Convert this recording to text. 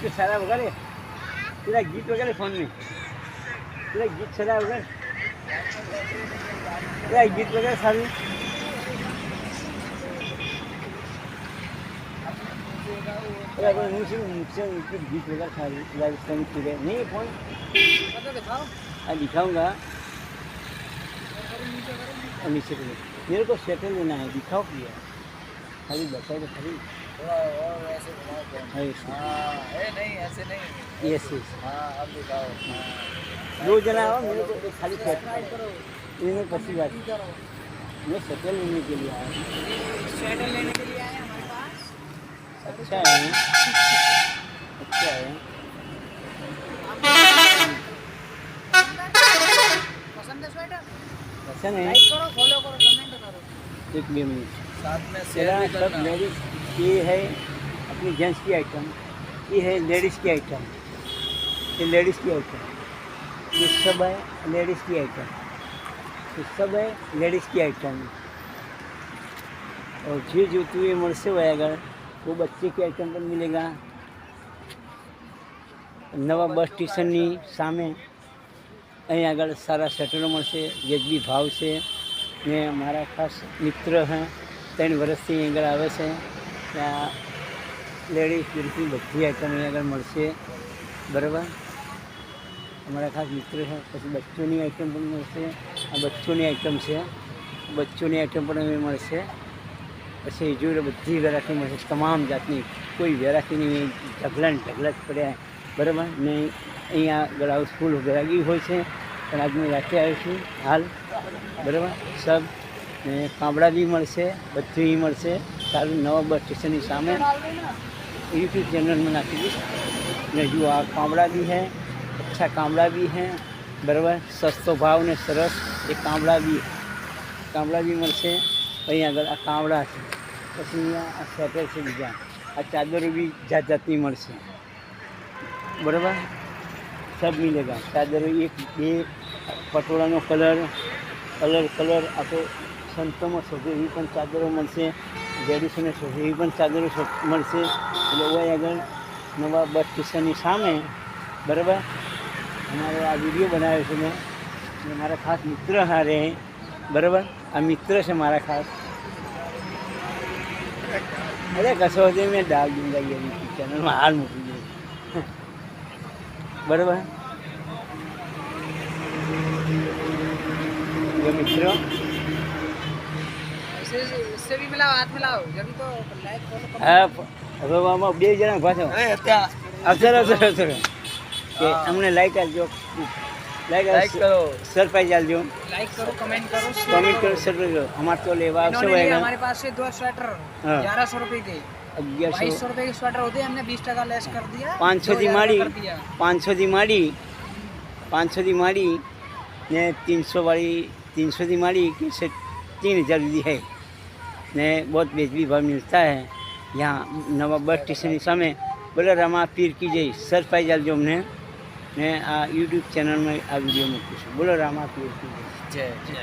ગીત સારા વગાડે, પેલા ગીત વગાડે ફોન में, પેલા ગીત સારા વગાડે, પેલા ગીત વગાડે સારું. गीत वगैरह सारी नहीं फोन दिखाऊंगा. नीचे को मेरे को सेटल लेना है, दिखाओ भैया, खाली बताओ तो खाली. नहीं ऐसे नहीं. Yes yes. हाँ अब दिखाओ. दो जना आओ, मेरे को तो खाली सेटल इन्हें पसी बात. मैं सेटल लेने के लिए आया. सेटल लेने के लिए आए हमारे पास. अच्छा है, अच्छा है. पसंद है स्वेटर? पसंद है. लाइक करो, फॉलो करो, कमेंट करो. एक भी मिनट. साथ में तेरा सब लेडीज, ये है अपनी जेंट्स की आइटम, ये है लेडीज़ की आइटम, ये लेडीज़ की आइटम, ये सब है लेडीज़ की आइटम, ये सब है लेडीज़ की आइटम. और जे જોતું એ મળશે હોય આગળ, वो बच्चे की आइटम पर मिलेगा. નવા બસ સ્ટેશનની સામે અહીં આગળ સારા સ્વેટરો મળશે, વ્યાજબી ભાવ છે. ને મારા ખાસ મિત્ર હે, 3 વર્ષથી અહીં આગળ આવે છે. ત્યાં લેડીઝ જેન્ટ્સની બધી આઈટમ અહીં આગળ મળશે, બરાબર. અમારા ખાસ મિત્ર છે. પછી બચ્ચોની આઈટમ પણ મળશે. આ બચ્ચોની આઈટમ છે, બચ્ચોની આઈટમ પણ અહીં મળશે. પછી જોઈ બધી વેરાયટી મળશે, તમામ જાતની, કોઈ વેરાયટી નહીં, ઢગલા જ પડ્યા, બરાબર. ને અહીંયા આગળ હાઉસફુલ ગ્રાહકી હોય છે, પણ આજ મેં રાતે આવ્યો છું હાલ, બરાબર. સબ ને કાંબડા બી મળશે, બધું અહીં મળશે. સારું નવા બસ સ્ટેશનની સામે यूट्यूब चैनल में नाखी दी ने जो आ कांबड़ा भी है, अच्छा कांबड़ा भी है, बराबर. सस्तो भाव ने सरस एक कांबड़ा भी મળશે. અહીં આગળ આ કાંબડા છે. પછી અહીંયા આ સ્વેટર છે, બીજા આ ચાદરો બી જાત જાતની મળશે, બરાબર. सब मिलेगा. चादर एक બે પટોળાનો કલર આ તો સંતોમાં શોધે એવી પણ ચાદરો મળશે, લેડીસોને શોધે એવી પણ ચાદરો મળશે. એટલે હોય આગળ નવા બસ સ્ટેશનની સામે, બરાબર. અમારો આ વિડીયો બનાવ્યો છે મેં, મારા ખાસ મિત્ર હારે, બરાબર. આ મિત્ર છે મારા ખાસ. અરે કશો હતો મેં ડાલ દૂંગા યુટ્યુબ ચેનલમાં હાલ મૂકી દઉં, બરાબર. जो मित्रों इससे भी मिलाओ, हाथ मिलाओ, जब तो लाइक फॉलो करो. हाँ, હવે આમાં 2 જણા પાછો અવસર કે અમને લાઈક આપજો, લાઈક કરો, સરપ્રાઈઝ આપજો, लाइक करो, कमेंट करो, कमेंट करो, सरप्राઈઝ करो. અમારે તો લેવા આવશે હોય. हमारे पास से 2 स्वेटर 1100 रुपए के, 2200 रुपए के स्वेटर होते हैं, हमने 20% लेस कर दिया. 500 થી માંડી 500 થી માંડી ને 300 થી માંડી कि 3000 दी है. ने बहुत बेजबी भाव मिलता है यहाँ नवा बस स्टेशन सामे. बोले रामा पीर की जय. सरप्राइज आपजो अमने ने आ यूट्यूब चैनल में आ वीडियो मूकूँ. बोलो रामा पीर की जय. जय.